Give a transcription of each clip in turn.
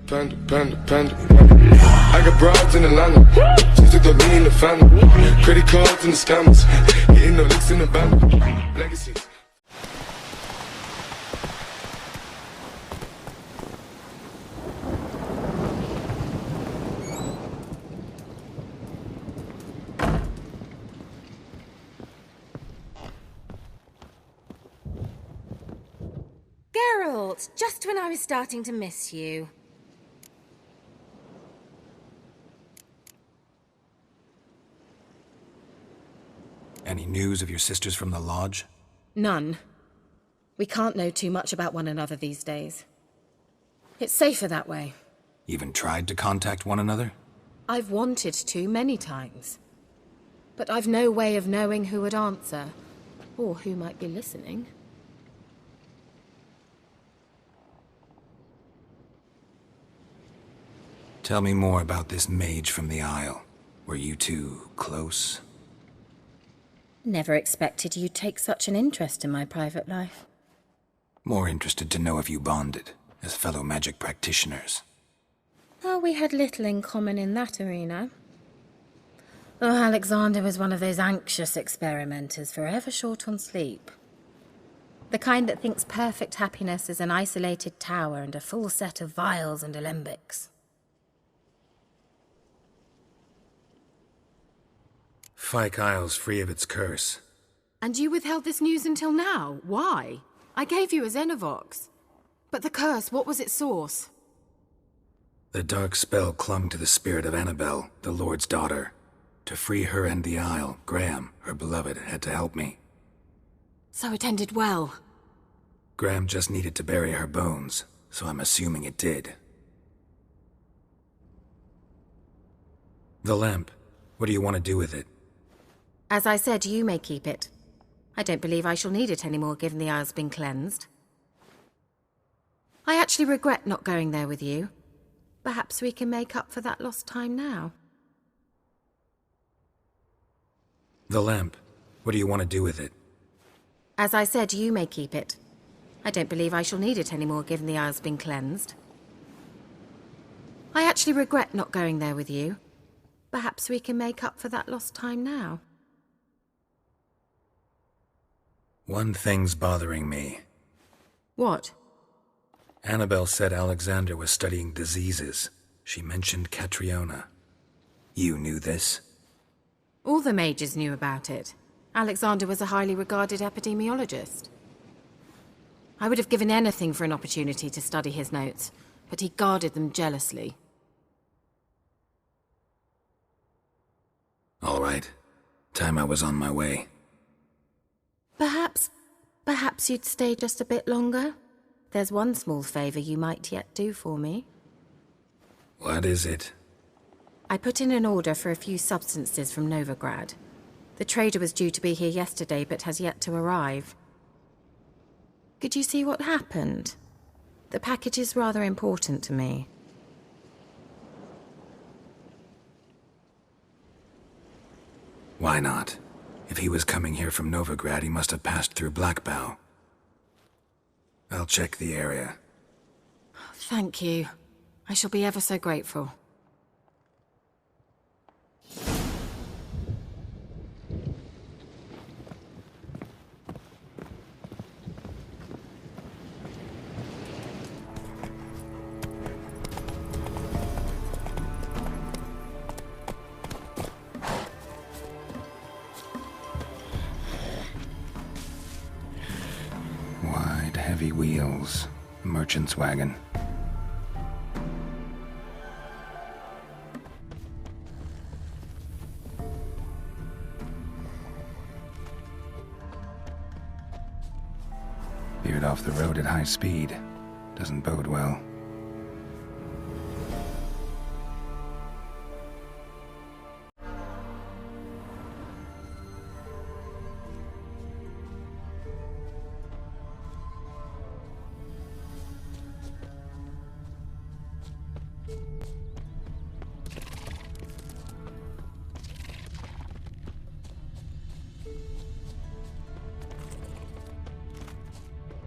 Panda. I got broads in Atlanta. Just took the lean in the family. Credit cards and the scammers. Hitting the licks in the band. Legacies. Geralt, just when I was starting to miss you. Any news of your sisters from the lodge? None. We can't know too much about one another these days. It's safer that way. Even tried to contact one another? I've wanted to many times. But I've no way of knowing who would answer, or who might be listening. Tell me more about this mage from the Isle. Were you two close? Never expected you'd take such an interest in my private life. More interested to know if you bonded, as fellow magic practitioners. Oh, we had little in common in that arena. Oh, Alexander was one of those anxious experimenters, forever short on sleep. The kind that thinks perfect happiness is an isolated tower and a full set of vials and alembics. Fyke Isle's free of its curse. And you withheld this news until now? Why? I gave you a Xenovox. But the curse, what was its source? The dark spell clung to the spirit of Annabelle, the Lord's daughter. To free her and the Isle, Graham, her beloved, had to help me. So it ended well. Graham just needed to bury her bones, so I'm assuming it did. The lamp. What do you want to do with it? As I said, you may keep it. I don't believe I shall need it anymore, given the Isle's been cleansed. I actually regret not going there with you. Perhaps we can make up for that lost time now. The lamp. What do you want to do with it? As I said, you may keep it. I don't believe I shall need it anymore, given the Isle's been cleansed. I actually regret not going there with you. Perhaps we can make up for that lost time now. One thing's bothering me. What? Annabelle said Alexander was studying diseases. She mentioned Catriona. You knew this? All the mages knew about it. Alexander was a highly regarded epidemiologist. I would have given anything for an opportunity to study his notes, but he guarded them jealously. All right. Time I was on my way. Perhaps you'd stay just a bit longer? There's one small favor you might yet do for me. What is it? I put in an order for a few substances from Novigrad. The trader was due to be here yesterday, but has yet to arrive. Could you see what happened? The package is rather important to me. Why not? If he was coming here from Novigrad, he must have passed through Blackbough. I'll check the area. Thank you. I shall be ever so grateful. Wide, heavy wheels. Merchant's wagon. Veered off the road at high speed. Doesn't bode well.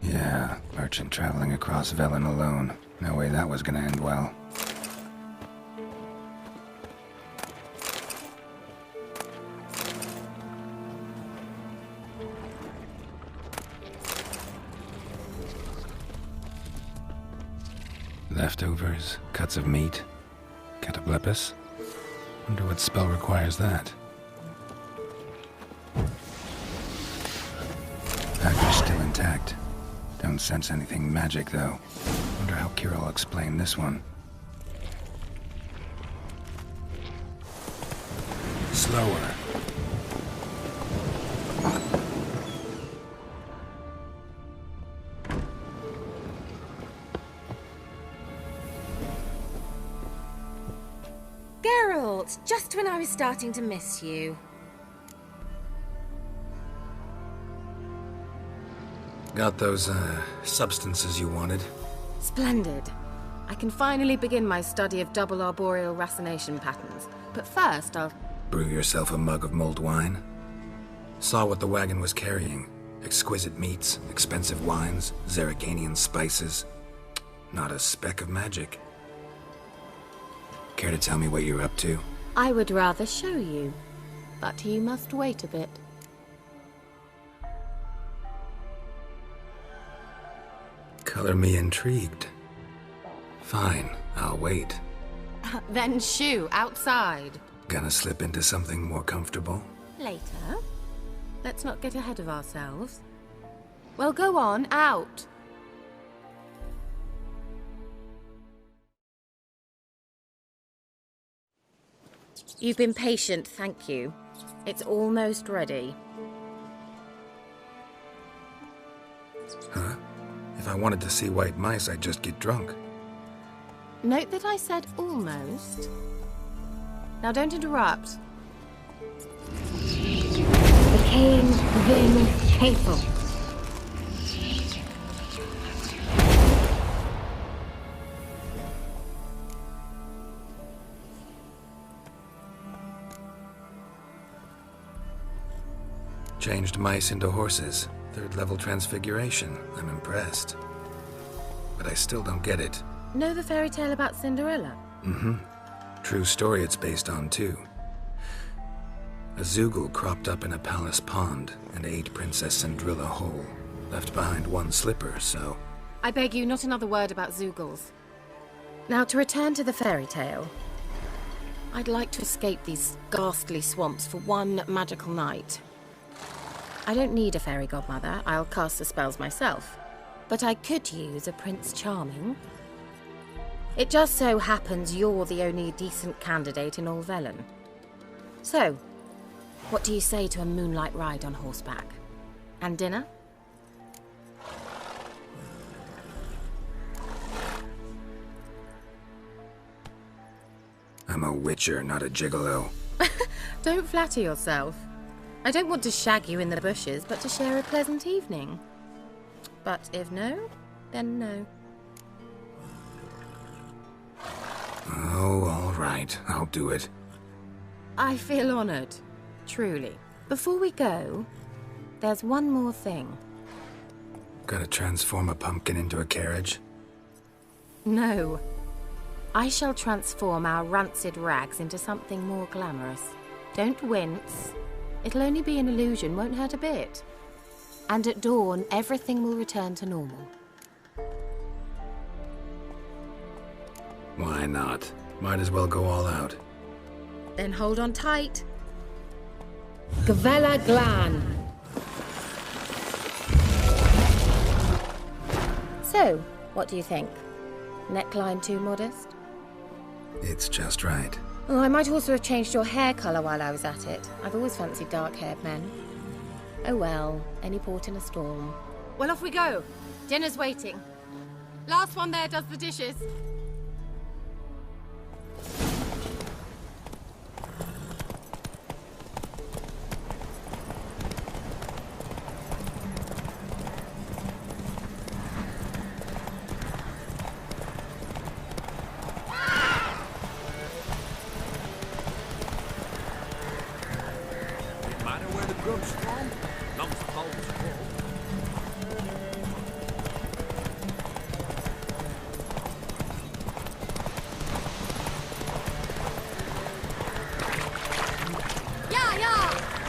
Yeah, merchant traveling across Velen alone. No way that was gonna end well. Leftovers, cuts of meat, cataplepis. Wonder what spell requires that. Package still intact. Don't sense anything magic, though. Wonder how Kira will explain this one. Slower. Geralt, just when I was starting to miss you. Got those, substances you wanted? Splendid. I can finally begin my study of double arboreal racination patterns. But first, I'll... Brew yourself a mug of mulled wine? Saw what the wagon was carrying. Exquisite meats, expensive wines, Zerrikanian spices. Not a speck of magic. Care to tell me what you're up to? I would rather show you, but you must wait a bit. Color me intrigued. Fine, I'll wait. Then shoo, outside. Gonna slip into something more comfortable? Later. Let's not get ahead of ourselves. Well, go on, out. You've been patient, thank you. It's almost ready. Huh? If I wanted to see white mice, I'd just get drunk. Note that I said almost. Now don't interrupt. Became then hateful. Changed mice into horses. Third-level transfiguration. I'm impressed. But I still don't get it. Know the fairy tale about Cinderella? Mm-hmm. True story it's based on, too. A Zoogle cropped up in a palace pond and ate Princess Cinderella whole. Left behind one slipper, so... I beg you, not another word about Zoogles. Now, to return to the fairy tale. I'd like to escape these ghastly swamps for one magical night. I don't need a fairy godmother, I'll cast the spells myself. But I could use a Prince Charming. It just so happens you're the only decent candidate in all Velen. So, what do you say to a moonlight ride on horseback? And dinner? I'm a witcher, not a gigolo. Don't flatter yourself. I don't want to shag you in the bushes, but to share a pleasant evening. But if no, then no. Oh, all right. I'll do it. I feel honored. Truly. Before we go, there's one more thing. Gotta transform a pumpkin into a carriage? No. I shall transform our rancid rags into something more glamorous. Don't wince. It'll only be an illusion, won't hurt a bit. And at dawn, everything will return to normal. Why not? Might as well go all out. Then hold on tight. Gavella Glan. So, what do you think? Neckline too modest? It's just right. Oh, I might also have changed your hair colour while I was at it. I've always fancied dark-haired men. Oh well, any port in a storm. Well, off we go. Dinner's waiting. Last one there does the dishes.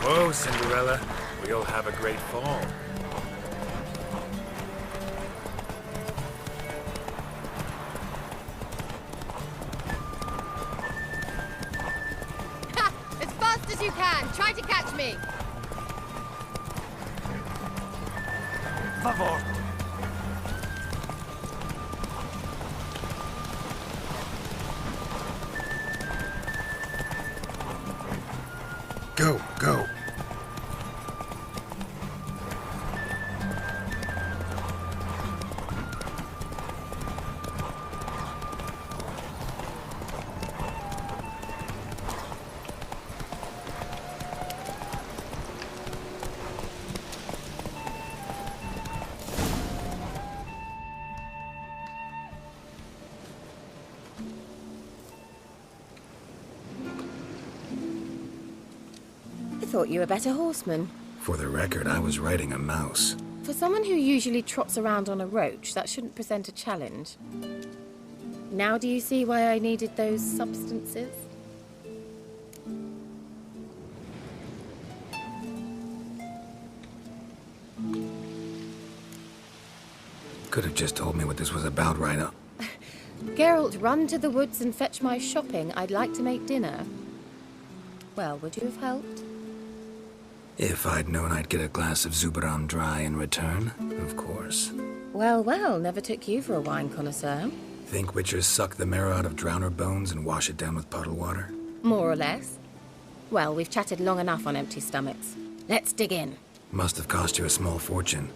Whoa, Cinderella. We'll have a great fall. Ha! As fast as you can! Try to catch me! Favor. Go, go. I thought you were a better horseman. For the record, I was riding a mouse. For someone who usually trots around on a roach, that shouldn't present a challenge. Now do you see why I needed those substances? Could have just told me what this was about right up. Geralt, run to the woods and fetch my shopping. I'd like to make dinner. Well, would you have helped? If I'd known I'd get a glass of Zubaram dry in return, of course. Well, well, never took you for a wine connoisseur. Think witchers suck the marrow out of drowner bones and wash it down with puddle water? More or less. Well, we've chatted long enough on empty stomachs. Let's dig in. Must have cost you a small fortune.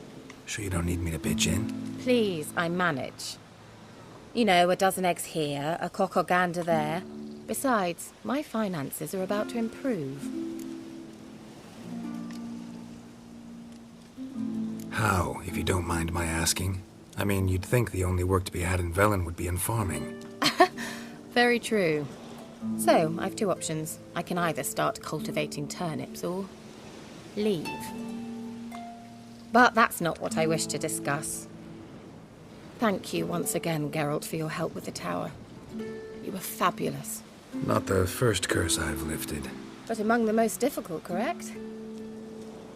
Sure you don't need me to pitch in? Please, I manage. You know, a dozen eggs here, a cock or gander there. Besides, my finances are about to improve. How, if you don't mind my asking? I mean, you'd think the only work to be had in Velen would be in farming. Very true. So, I've two options. I can either start cultivating turnips or leave. But that's not what I wish to discuss. Thank you once again, Geralt, for your help with the tower. You were fabulous. Not the first curse I've lifted. But among the most difficult, correct?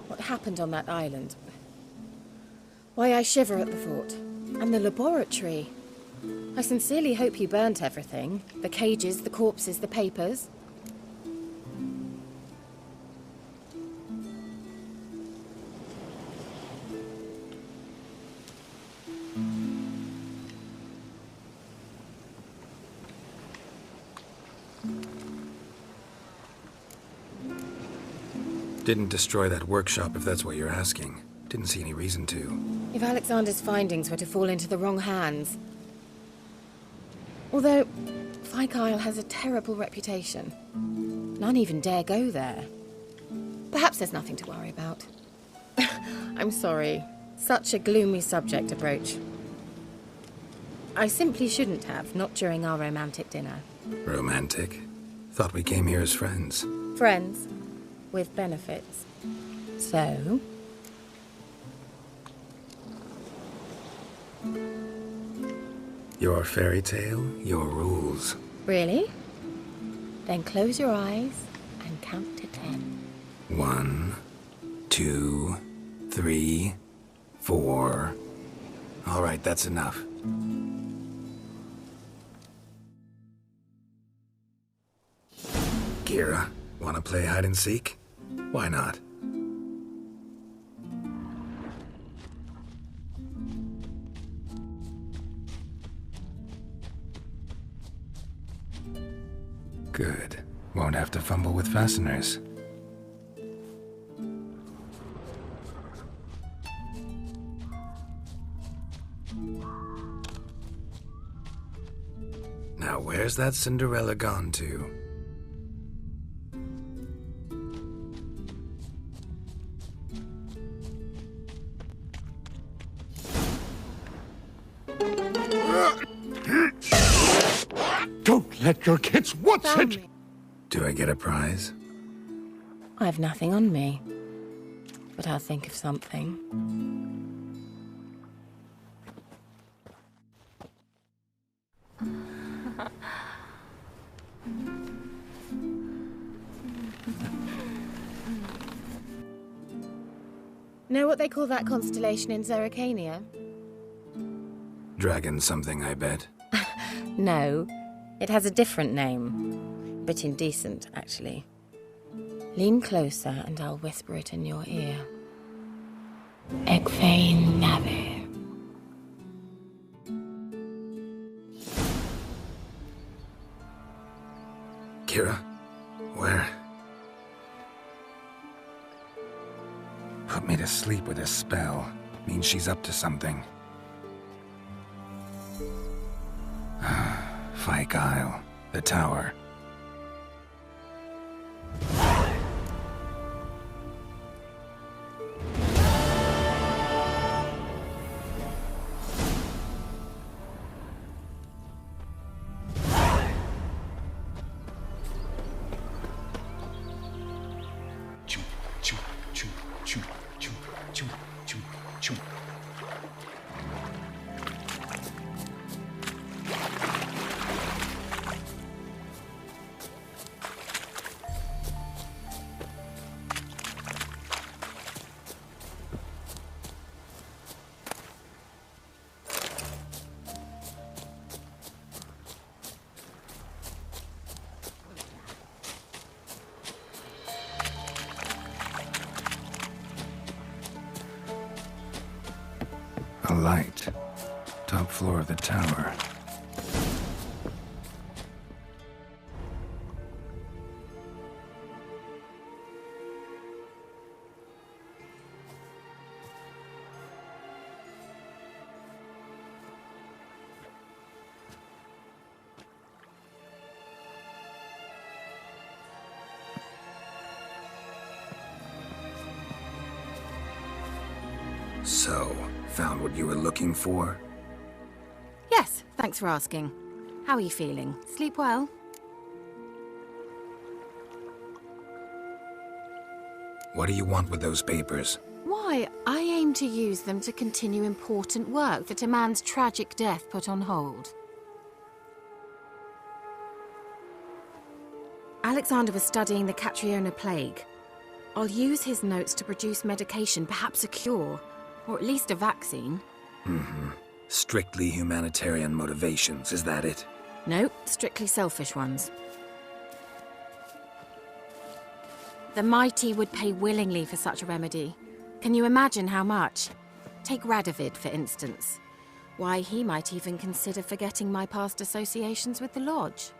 What happened on that island? Why, I shiver at the thought. And the laboratory. I sincerely hope you burnt everything. The cages, the corpses, the papers. Didn't destroy that workshop, if that's what you're asking. Didn't see any reason to. If Alexander's findings were to fall into the wrong hands. Although, Fyke Isle has a terrible reputation. None even dare go there. Perhaps there's nothing to worry about. I'm sorry. Such a gloomy subject to broach. I simply shouldn't have, not during our romantic dinner. Romantic? Thought we came here as friends. Friends. With benefits. So... Your fairy tale, your rules. Really? Then close your eyes and count to 10. 1, 2, 3, 4. All right, that's enough. Kira, wanna play hide and seek? Why not? Good. Won't have to fumble with fasteners. Now where's that Cinderella gone to? Don't let your kids watch it! Do I get a prize? I have nothing on me. But I'll think of something. Know what they call that constellation in Zerrikania? Dragon something, I bet. No, it has a different name. Bit indecent, actually. Lean closer and I'll whisper it in your ear. Egfain Nave. Kira? Where? Put me to sleep with a spell. Means she's up to something. Fyke Isle. The tower. A light. Top floor of the tower. So, found what you were looking for? Yes, thanks for asking. How are you feeling? Sleep well? What do you want with those papers? Why, I aim to use them to continue important work that a man's tragic death put on hold. Alexander was studying the Catriona plague. I'll use his notes to produce medication, perhaps a cure, or at least a vaccine. Strictly humanitarian motivations, is that it? No, strictly selfish ones. The mighty would pay willingly for such a remedy. Can you imagine how much? Take Radovid, for instance. Why, he might even consider forgetting my past associations with the Lodge.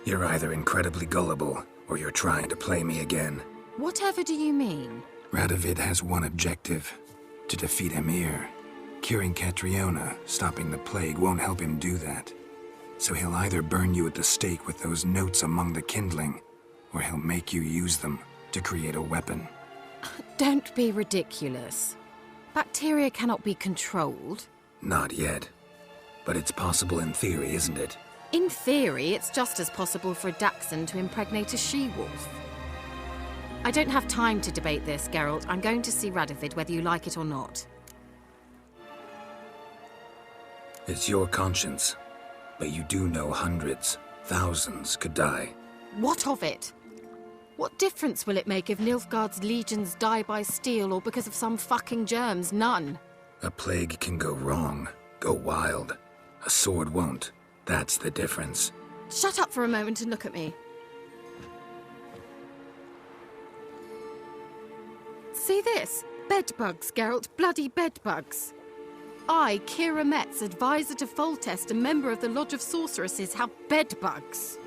You're either incredibly gullible, or you're trying to play me again. Whatever do you mean? Radovid has one objective: to defeat Emir. Curing Catriona, stopping the plague, won't help him do that. So he'll either burn you at the stake with those notes among the kindling, or he'll make you use them to create a weapon. Don't be ridiculous. Bacteria cannot be controlled. Not yet. But it's possible in theory, isn't it? In theory, it's just as possible for a Dachshund to impregnate a she-wolf. I don't have time to debate this, Geralt. I'm going to see Radovid whether you like it or not. It's your conscience. But you do know hundreds, thousands could die. What of it? What difference will it make if Nilfgaard's legions die by steel or because of some fucking germs? None. A plague can go wrong, go wild. A sword won't. That's the difference. Shut up for a moment and look at me. See this? Bedbugs, Geralt. Bloody bedbugs. I, Kira Metz, advisor to Foltest and member of the Lodge of Sorceresses, have bedbugs.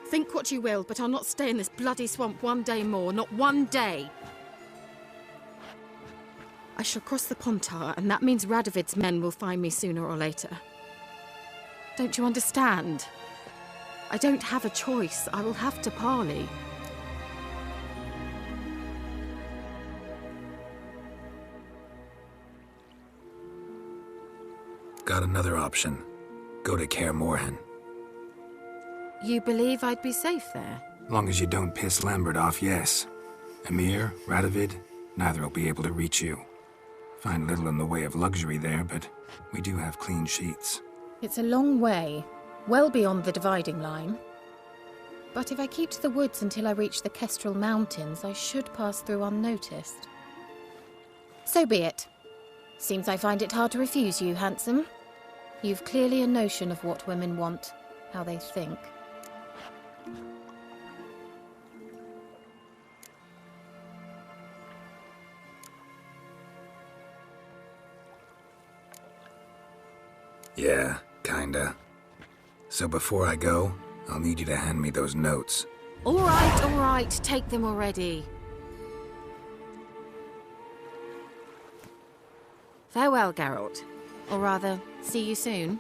Think what you will, but I'll not stay in this bloody swamp one day more. Not one day. I shall cross the Pontar, and that means Radovid's men will find me sooner or later. Don't you understand? I don't have a choice. I will have to parley. Got another option. Go to Kaer Morhen. You believe I'd be safe there? Long as you don't piss Lambert off, yes. Emir, Radovid, neither will be able to reach you. Find little in the way of luxury there, but we do have clean sheets. It's a long way. Well beyond the dividing line. But if I keep to the woods until I reach the Kestrel Mountains, I should pass through unnoticed. So be it. Seems I find it hard to refuse you, handsome. You've clearly a notion of what women want, how they think. Yeah, kinda. So before I go, I'll need you to hand me those notes. All right, take them already. Farewell, Geralt. Or rather, see you soon.